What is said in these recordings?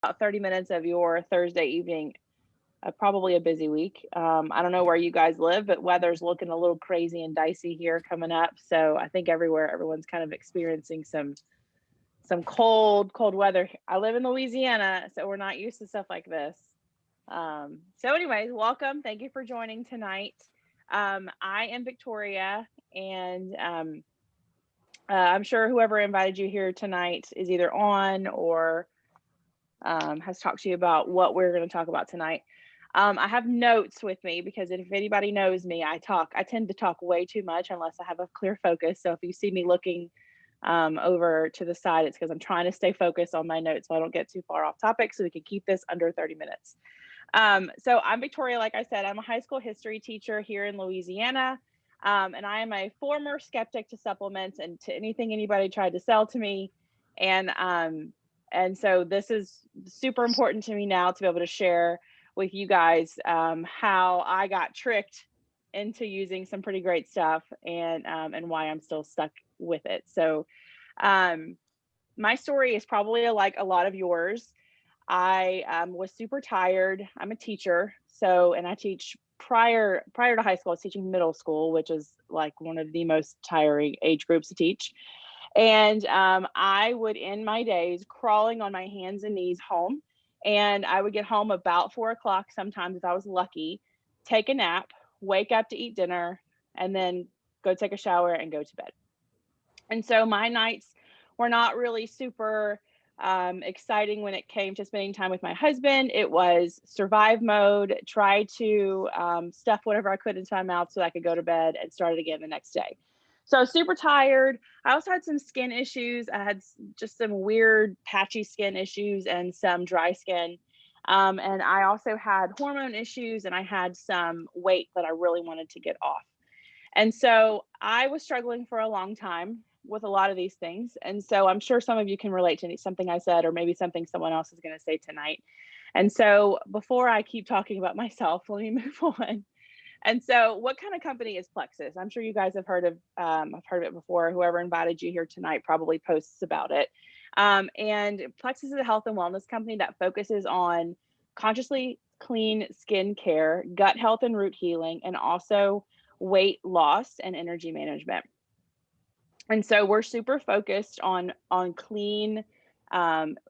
about 30 minutes of your Thursday evening. Probably a busy week. I don't know where you guys live, but weather's looking a little crazy and dicey here coming up. So I think everywhere everyone's kind of experiencing some cold weather. I live in Louisiana, so we're not used to stuff like this. So anyways, welcome. Thank you for joining tonight. I am Victoria, and I'm sure whoever invited you here tonight is either on or has talked to you about what we're going to talk about tonight. I have notes with me because if anybody knows me, I tend to talk way too much unless I have a clear focus. So if you see me looking over to the side, it's because I'm trying to stay focused on my notes so I don't get too far off topic so we can keep this under 30 minutes. So I'm Victoria, like I said, I'm a high school history teacher here in Louisiana. And I am a former skeptic to supplements and to anything anybody tried to sell to me. And so this is super important to me now to be able to share with you guys how I got tricked into using some pretty great stuff and why I'm still stuck with it. So my story is probably like a lot of yours. I was super tired. I'm a teacher, and I teach prior to high school. I was teaching middle school, which is like one of the most tiring age groups to teach. And I would end my days crawling on my hands and knees home. And I would get home about 4 o'clock sometimes if I was lucky, take a nap, wake up to eat dinner, and then go take a shower and go to bed. And so my nights were not really super exciting when it came to spending time with my husband. It was survive mode, try to stuff whatever I could into my mouth so I could go to bed and start it again the next day. So super tired. I also had some skin issues. I had just some weird patchy skin issues and some dry skin. And I also had hormone issues and I had some weight that I really wanted to get off. And so I was struggling for a long time with a lot of these things. And so I'm sure some of you can relate to something I said, or maybe something someone else is going to say tonight. And so before I keep talking about myself, let me move on. And so what kind of company is Plexus? I'm sure you guys have heard of it before. Whoever invited you here tonight probably posts about it. And Plexus is a health and wellness company that focuses on consciously clean skin care, gut health and root healing, and also weight loss and energy management. And so we're super focused on clean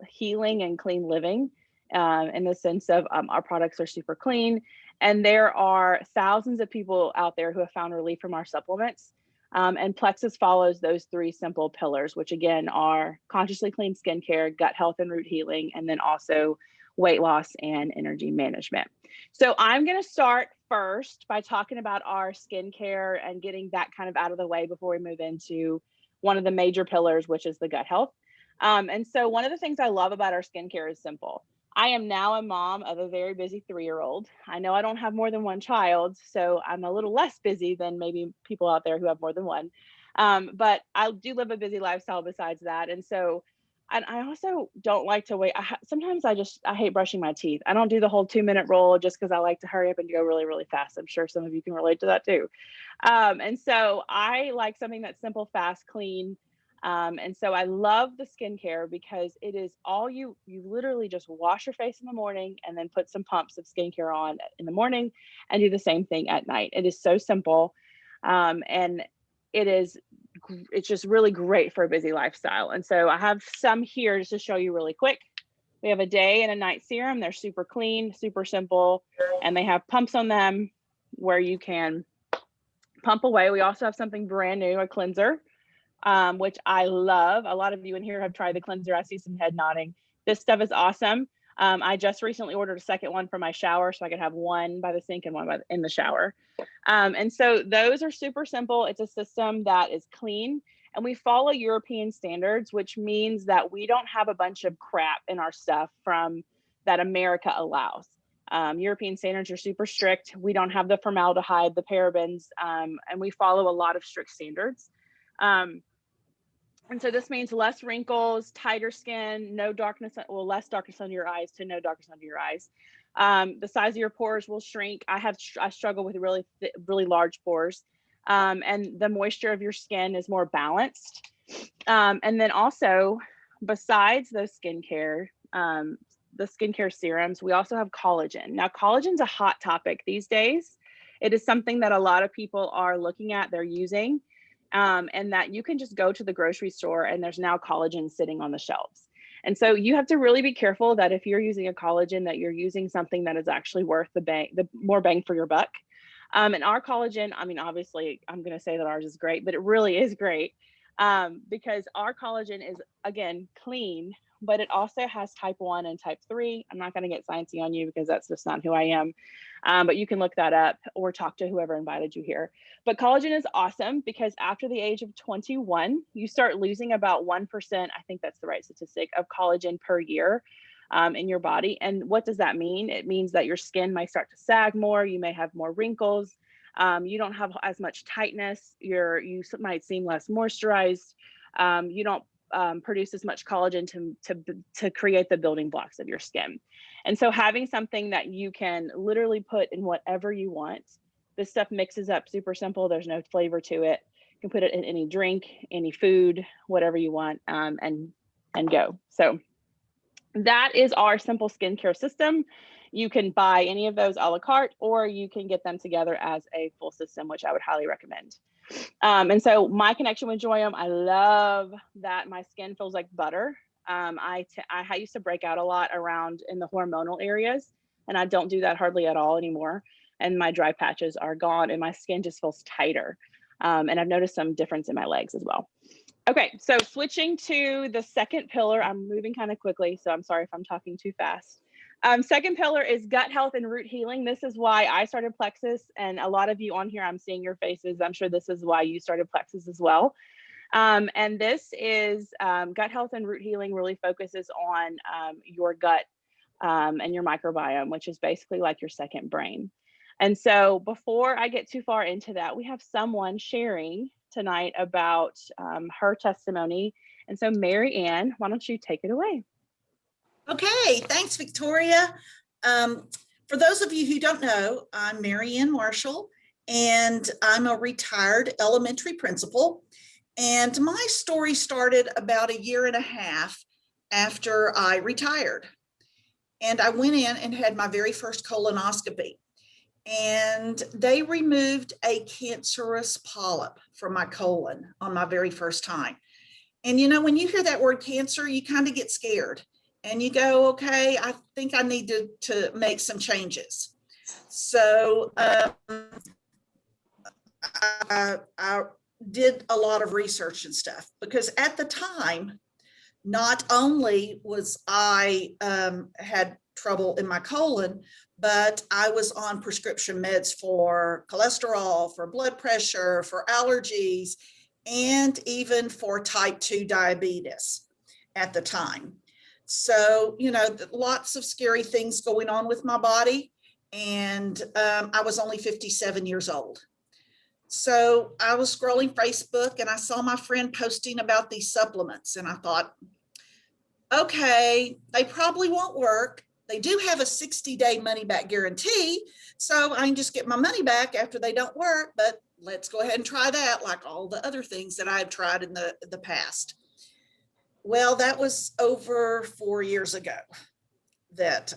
healing and clean living in the sense of our products are super clean. And there are thousands of people out there who have found relief from our supplements. And Plexus follows those three simple pillars, which again are consciously clean skincare, gut health and root healing, and then also weight loss and energy management. So I'm going to start first by talking about our skincare and getting that kind of out of the way before we move into one of the major pillars, which is the gut health. And so one of the things I love about our skincare is simple. I am now a mom of a very busy 3-year-old. I know I don't have more than one child, so I'm a little less busy than maybe people out there who have more than one. But I do live a busy lifestyle besides that. And so and I also don't like to wait. Sometimes I hate brushing my teeth. I don't do the whole 2-minute roll just because I like to hurry up and go really, really fast. I'm sure some of you can relate to that too. And so I like something that's simple, fast, clean. And so I love the skincare because it is all you literally just wash your face in the morning and then put some pumps of skincare on in the morning and do the same thing at night. It is so simple. And it's just really great for a busy lifestyle. And so I have some here just to show you really quick. We have a day and a night serum. They're super clean, super simple, and they have pumps on them where you can pump away. We also have something brand new, a cleanser, which I love. A lot of you in here have tried the cleanser. I see some head nodding. This stuff is awesome. I just recently ordered a second one for my shower so I could have one by the sink and one in the shower. And so those are super simple. It's a system that is clean and we follow European standards, which means that we don't have a bunch of crap in our stuff from that America allows. European standards are super strict. We don't have the formaldehyde, the parabens, and we follow a lot of strict standards. And so this means less wrinkles, tighter skin, no darkness, well, less darkness under your eyes to no darkness under your eyes. The size of your pores will shrink. I struggle with really large pores. And the moisture of your skin is more balanced. And then also, besides those skincare, the skincare serums, we also have collagen. Now, collagen's a hot topic these days. It is something that a lot of people are looking at, they're using, and that you can just go to the grocery store and there's now collagen sitting on the shelves. And so you have to really be careful that if you're using a collagen, that you're using something that is actually worth the more bang for your buck. And our collagen, I mean, obviously, I'm going to say that ours is great, but it really is great because our collagen is, again, clean, but it also has type 1 and type 3. I'm not going to get sciencey on you because that's just not who I am. But you can look that up or talk to whoever invited you here. But collagen is awesome because after the age of 21, you start losing about 1%. I think that's the right statistic of collagen per year in your body. And what does that mean? It means that your skin might start to sag more. You may have more wrinkles. You don't have as much tightness. You might seem less moisturized. You don't produce as much collagen to create the building blocks of your skin. And so having something that you can literally put in whatever you want, this stuff mixes up super simple. There's no flavor to it. You can put it in any drink, any food, whatever you want, and go. So that is our simple skincare system. You can buy any of those a la carte, or you can get them together as a full system, which I would highly recommend. And so my connection with Joyum, I love that my skin feels like butter. I used to break out a lot around in the hormonal areas, and I don't do that hardly at all anymore. And my dry patches are gone, and my skin just feels tighter. And I've noticed some difference in my legs as well. Okay, so switching to the second pillar, I'm moving kind of quickly, so I'm sorry if I'm talking too fast. Second pillar is gut health and root healing. This is why I started Plexus, and a lot of you on here, I'm seeing your faces. I'm sure this is why you started Plexus as well. And this is gut health and root healing really focuses on your gut and your microbiome, which is basically like your second brain. And so before I get too far into that, we have someone sharing tonight about her testimony. And so Mary Ann, why don't you take it away? Okay, thanks, Victoria. For those of you who don't know, I'm Mary Ann Marshall, and I'm a retired elementary principal. And my story started about 1.5 years after I retired. And I went in and had my very first colonoscopy. And they removed a cancerous polyp from my colon on my very first time. And you know, when you hear that word cancer, you kind of get scared. And you go, okay, I think I need to make some changes. So I did a lot of research and stuff, because at the time, not only was I had trouble in my colon, but I was on prescription meds for cholesterol, for blood pressure, for allergies, and even for type 2 diabetes at the time. So, you know, lots of scary things going on with my body. And I was only 57 years old. So I was scrolling Facebook and I saw my friend posting about these supplements. And I thought, okay, they probably won't work. They do have a 60-day money back guarantee. So I can just get my money back after they don't work. But let's go ahead and try that, like all the other things that I've tried in the past. Well, that was over 4 years ago that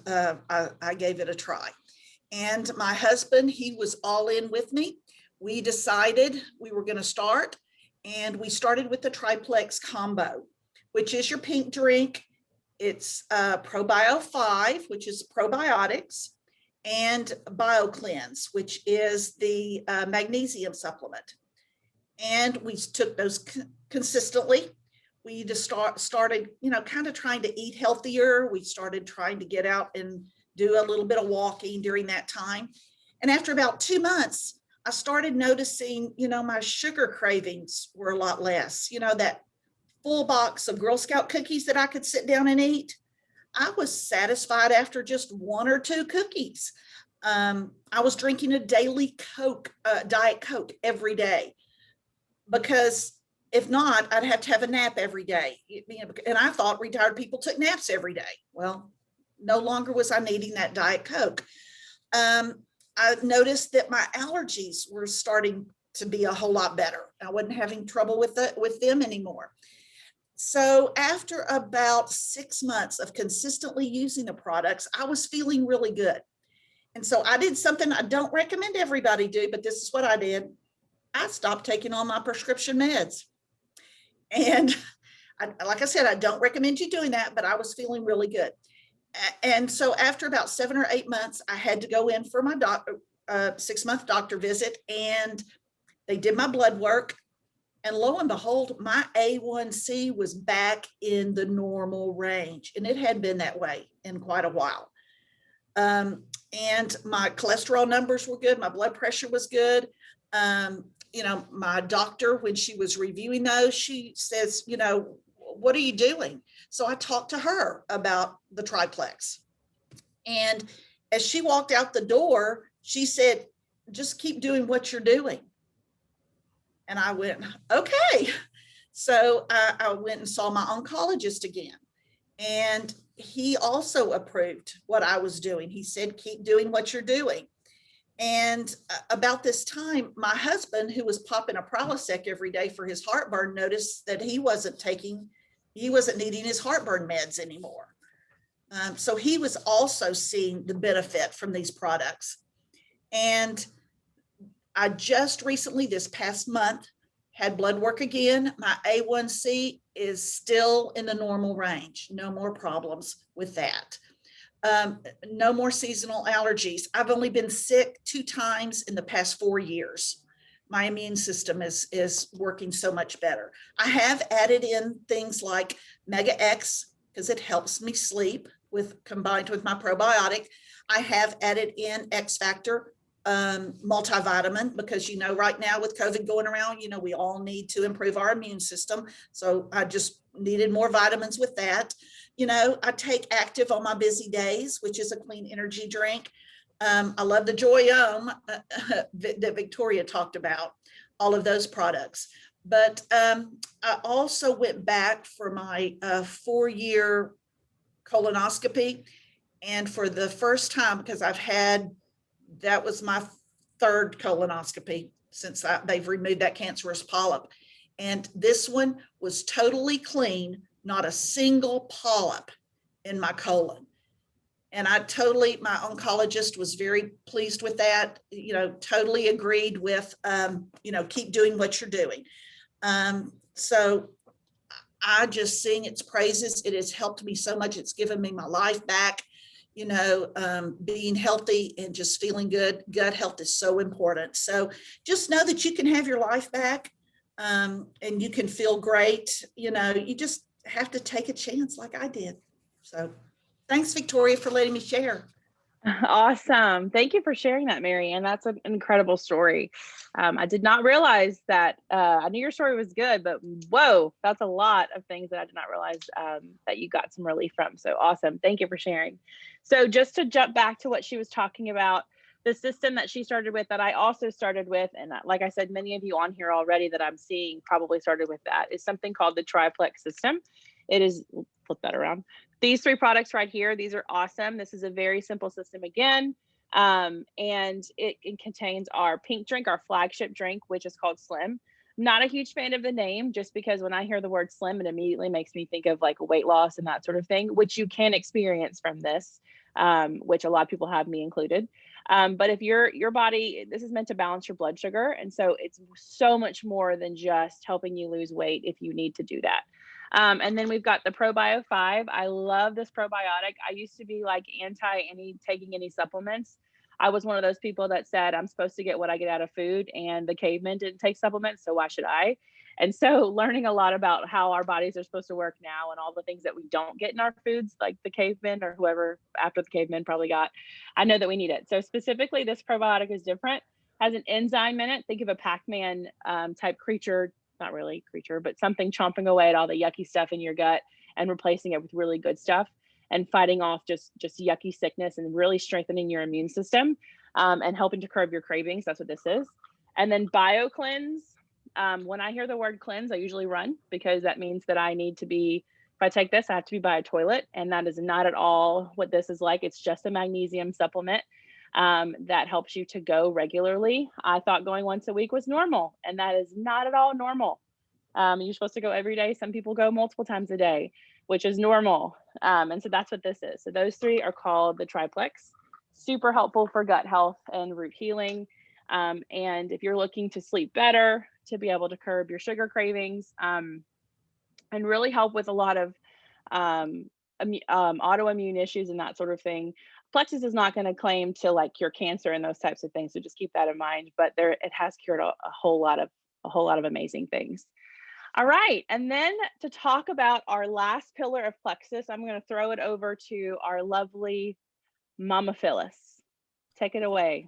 I gave it a try. And my husband, he was all in with me. We decided we were going to start, and we started with the Triplex combo, which is your pink drink. It's ProBio 5, which is probiotics, and BioCleanse, which is the magnesium supplement. And we took those consistently. We just started, you know, kind of trying to eat healthier. We started trying to get out and do a little bit of walking during that time. And after about 2 months, I started noticing, you know, my sugar cravings were a lot less. You know, that full box of Girl Scout cookies that I could sit down and eat, I was satisfied after just 1 or 2 cookies. I was drinking a daily Diet Coke every day, because if not, I'd have to have a nap every day. And I thought retired people took naps every day. Well, no longer was I needing that Diet Coke. I noticed that my allergies were starting to be a whole lot better. I wasn't having trouble with them anymore. So after about 6 months of consistently using the products, I was feeling really good. And so I did something I don't recommend everybody do, but this is what I did. I stopped taking all my prescription meds. And like I said, I don't recommend you doing that, but I was feeling really good. And so after about 7 or 8 months, I had to go in for my 6-month doctor visit, and they did my blood work. And lo and behold, my A1C was back in the normal range. And it had been that way in quite a while. And my cholesterol numbers were good. My blood pressure was good. My doctor, when she was reviewing those, she says, what are you doing? So I talked to her about the triplex. And as she walked out the door, she said, just keep doing what you're doing. And I went, okay. So I went and saw my oncologist again. And he also approved what I was doing. He said, keep doing what you're doing. And about this time, my husband, who was popping a Prilosec every day for his heartburn, noticed that he wasn't needing his heartburn meds anymore. So he was also seeing the benefit from these products. And I just recently, this past month, had blood work again. My A1C is still in the normal range. No more problems with that. No more seasonal allergies. I've only been sick 2 times in the past 4 years. My immune system is working so much better. I have added in things like Mega X because it helps me sleep combined with my probiotic. I have added in X Factor multivitamin because, right now with COVID going around, we all need to improve our immune system. So I just needed more vitamins with that. I take Active on my busy days, which is a clean energy drink. I love the Joyome that Victoria talked about, all of those products. But I also went back for my 4-year colonoscopy. And for the first time, because that was my 3rd colonoscopy since they've removed that cancerous polyp. And this one was totally clean, not a single polyp in my colon. And my oncologist was very pleased with that, totally agreed with, keep doing what you're doing. So I just sing its praises. It has helped me so much. It's given me my life back. Being healthy and just feeling good. Gut health is so important. So just know that you can have your life back, and you can feel great. You just have to take a chance like I did. So thanks, Victoria, for letting me share. Awesome. Thank you for sharing that, Mary. And that's an incredible story. I did not realize that. I knew your story was good, but whoa, that's a lot of things that I did not realize that you got some relief from. So awesome. Thank you for sharing. So just to jump back to what she was talking about, the system that she started with, that I also started with, and like I said, many of you on here already that I'm seeing probably started with, that is something called the triplex system. It is, flip that around. These 3 products right here, these are awesome. This is a very simple system again. And it contains our pink drink, our flagship drink, which is called Slim. Not a huge fan of the name, just because when I hear the word Slim, it immediately makes me think of like weight loss and that sort of thing, which you can experience from this, which a lot of people have, me included. But if your body, this is meant to balance your blood sugar. And so it's so much more than just helping you lose weight if you need to do that. And then we've got the ProBio 5. I love this probiotic. I used to be like taking any supplements. I was one of those people that said, I'm supposed to get what I get out of food, and the cavemen didn't take supplements, so why should I? And so learning a lot about how our bodies are supposed to work now and all the things that we don't get in our foods, like the cavemen or whoever after the cavemen probably got, I know that we need it. So specifically, this probiotic is different, has an enzyme in it. Think of a Pac-Man type creature, not really creature, but something chomping away at all the yucky stuff in your gut and replacing it with really good stuff and fighting off just yucky sickness and really strengthening your immune system, and helping to curb your cravings. That's what this is. And then BioCleanse. When I hear the word cleanse, I usually run, because that means that I need to be, if I take this, I have to be by a toilet. And that is not at all what this is like. It's just a magnesium supplement that helps you to go regularly. I thought going once a week was normal, and that is not at all normal. You're supposed to go every day. Some people go multiple times a day, which is normal. And so that's what this is. So those 3 are called the triplex. Super helpful for gut health and root healing. And if you're looking to sleep better, to be able to curb your sugar cravings, and really help with a lot of autoimmune issues and that sort of thing. Plexus is not going to claim to like cure cancer and those types of things, so just keep that in mind. But it has cured a whole lot of amazing things. All right, and then to talk about our last pillar of Plexus, I'm going to throw it over to our lovely Mama Phyllis. Take it away.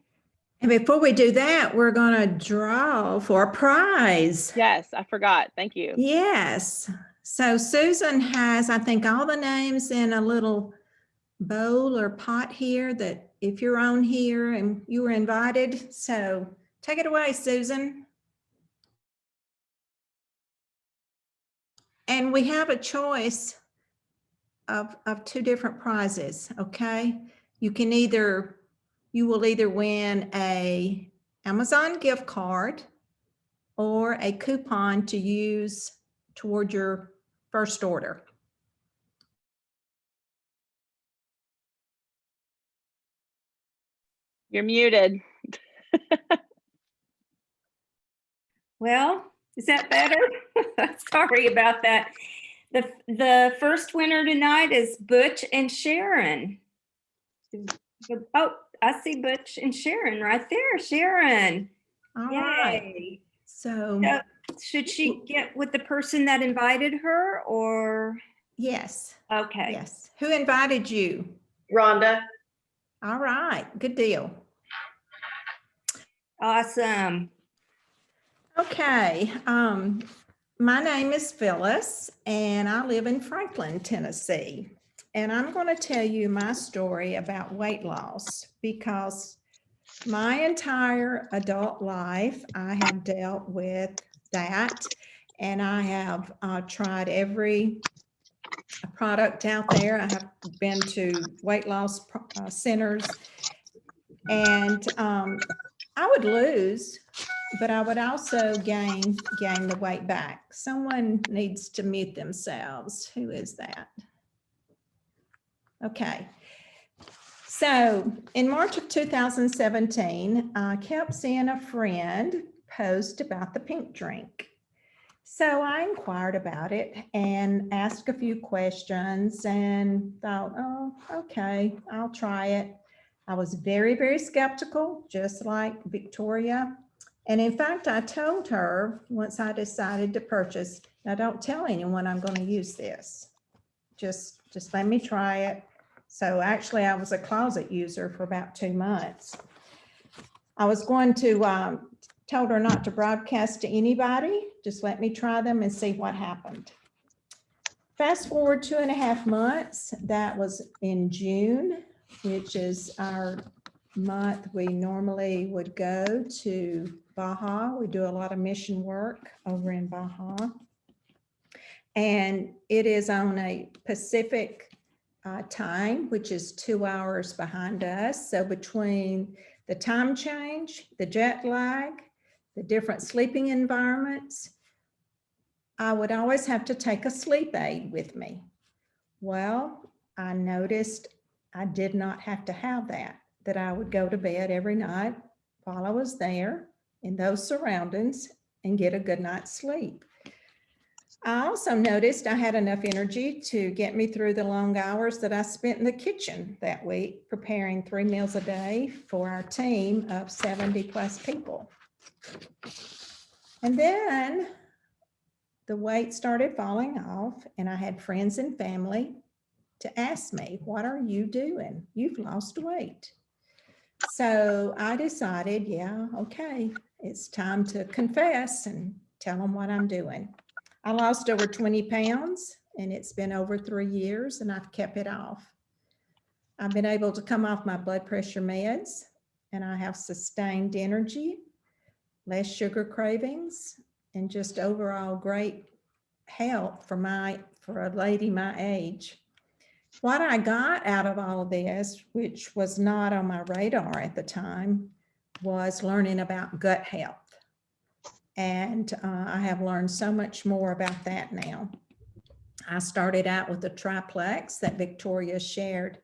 And before we do that, we're going to draw for a prize. Yes, I forgot. Thank you. Yes. So Susan has, I think, all the names in a little bowl or pot here that if you're on here and you were invited. So take it away, Susan. And we have a choice of 2 different prizes, okay? You will either win a Amazon gift card or a coupon to use toward your first order. You're muted. Well, is that better? Sorry about that. The first winner tonight is Butch and Sharon. Oh, I see Butch and Sharon right there. Sharon. All Yay. right. So should she get with the person that invited her or? yes. Okay. Yes. Who invited you? Rhonda. All right. Good deal. Awesome. Okay. My name is Phyllis and I live in Franklin, Tennessee. And I'm going to tell you my story about weight loss because my entire adult life, I have dealt with that. And I have tried every product out there. I have been to weight loss centers and I would lose, but I would also gain the weight back. Someone needs to mute themselves. Who is that? Okay. So in March of 2017, I kept seeing a friend post about the pink drink. So I inquired about it and asked a few questions and thought, oh, okay, I'll try it. I was very, very skeptical, just like Victoria. And in fact, I told her once I decided to purchase, now don't tell anyone I'm going to use this. Just let me try it. So actually I was a closet user for about 2 months. I was going to, told her not to broadcast to anybody, just let me try them and see what happened. Fast forward 2.5 months, that was in June, which is our month we normally would go to Baja. We do a lot of mission work over in Baja. And it is on a Pacific time, which is 2 hours behind us. So between the time change, the jet lag, the different sleeping environments, I would always have to take a sleep aid with me. Well, I noticed I did not have to have that I would go to bed every night while I was there in those surroundings and get a good night's sleep. I also noticed I had enough energy to get me through the long hours that I spent in the kitchen that week, preparing 3 meals a day for our team of 70+ people. And then the weight started falling off and I had friends and family to ask me, what are you doing? You've lost weight. So I decided, yeah, okay, it's time to confess and tell them what I'm doing. I lost over 20 pounds and it's been over 3 years and I've kept it off. I've been able to come off my blood pressure meds and I have sustained energy, less sugar cravings, and just overall great health for a lady my age. What I got out of all of this, which was not on my radar at the time, was learning about gut health. And I have learned so much more about that now. I started out with the triplex that Victoria shared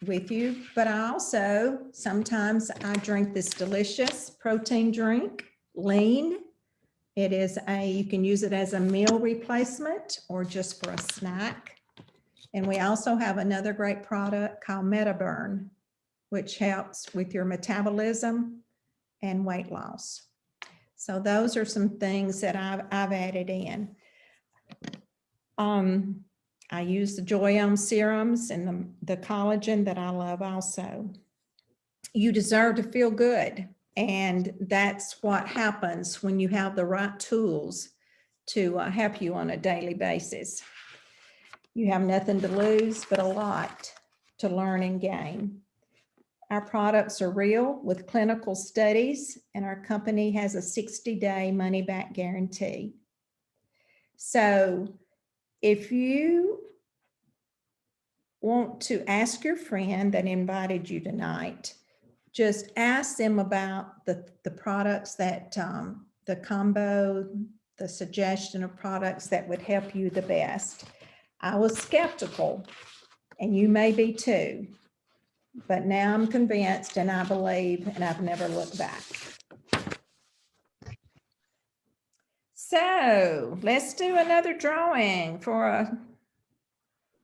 with you, but I also, sometimes I drink this delicious protein drink, Lean. It is you can use it as a meal replacement or just for a snack. And we also have another great product called MetaBurn, which helps with your metabolism and weight loss. So those are some things that I've added in. I use the Joyome serums and the collagen that I love also. You deserve to feel good. And that's what happens when you have the right tools to help you on a daily basis. You have nothing to lose, but a lot to learn and gain. Our products are real with clinical studies, and our company has a 60-day money-back guarantee. So if you want to ask your friend that invited you tonight, just ask them about the products that, the combo, the suggestion of products that would help you the best. I was skeptical, and you may be too, but now I'm convinced and I believe, and I've never looked back. So let's do another drawing for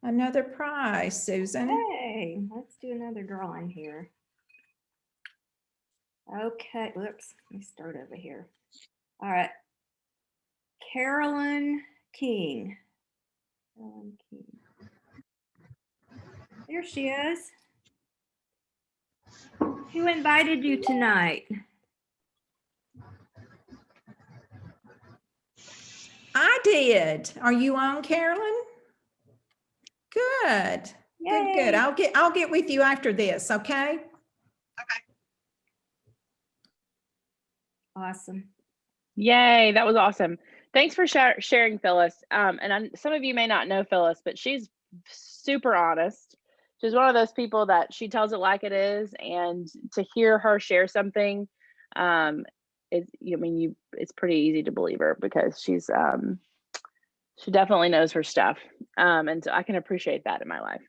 another prize, Susan. Hey, let's do another drawing here. Okay, whoops, let me start over here. All right, Carolyn King. Carolyn King. There she is. Who invited you tonight? I did. Are you on, Carolyn? Good. Good, good. Yay. I'll get with you after this, okay? Awesome. Yay, that was awesome. Thanks for sharing, Phyllis. Some of you may not know Phyllis, but she's super honest. She's one of those people that she tells it like it is, and to hear her share something, it's pretty easy to believe her because she definitely knows her stuff, and so I can appreciate that in my life.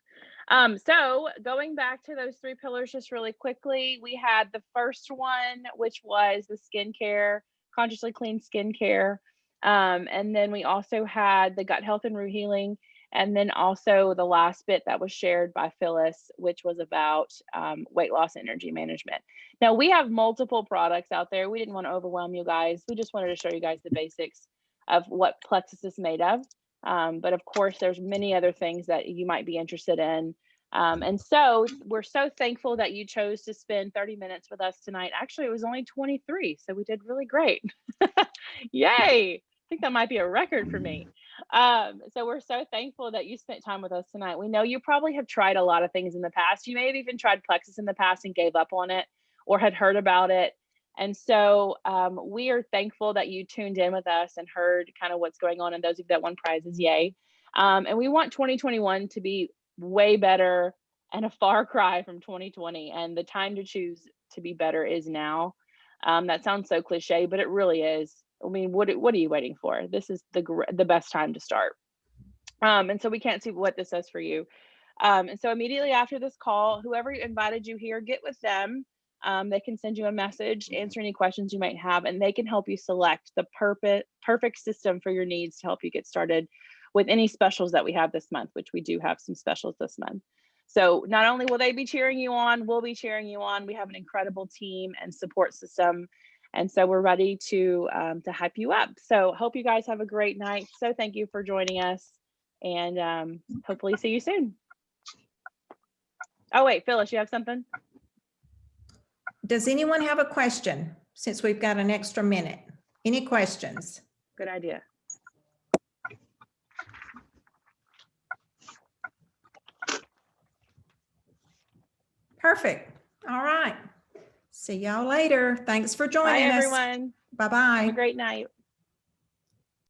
So going back to those 3 pillars just really quickly, we had the first one, which was the skincare, consciously clean skincare. And then we also had the gut health and root healing. And then also the last bit that was shared by Phyllis, which was about weight loss energy management. Now we have multiple products out there. We didn't want to overwhelm you guys. We just wanted to show you guys the basics of what Plexus is made of. But of course, there's many other things that you might be interested in. And so we're so thankful that you chose to spend 30 minutes with us tonight. Actually, it was only 23, so we did really great. Yay! I think that might be a record for me. So we're so thankful that you spent time with us tonight. We know you probably have tried a lot of things in the past. You may have even tried Plexus in the past and gave up on it or had heard about it. And so we are thankful that you tuned in with us and heard kind of what's going on. And those of you that won prizes, yay. And we want 2021 to be way better and a far cry from 2020. And the time to choose to be better is now. That sounds so cliche, but it really is. I mean, what are you waiting for? This is the best time to start. And so we can't see what this says for you. And so immediately after this call, whoever invited you here, get with them. They can send you a message, answer any questions you might have, and they can help you select the perfect system for your needs to help you get started with any specials that we have this month, which we do have some specials this month. So not only will they be cheering you on, we'll be cheering you on. We have an incredible team and support system. And so we're ready to hype you up. So hope you guys have a great night. So thank you for joining us, and hopefully see you soon. Oh wait, Phyllis, you have something? Does anyone have a question since we've got an extra minute? Any questions? Good idea. Perfect. All right. See y'all later. Thanks for joining us. Bye, everyone. Bye-bye. Have a great night.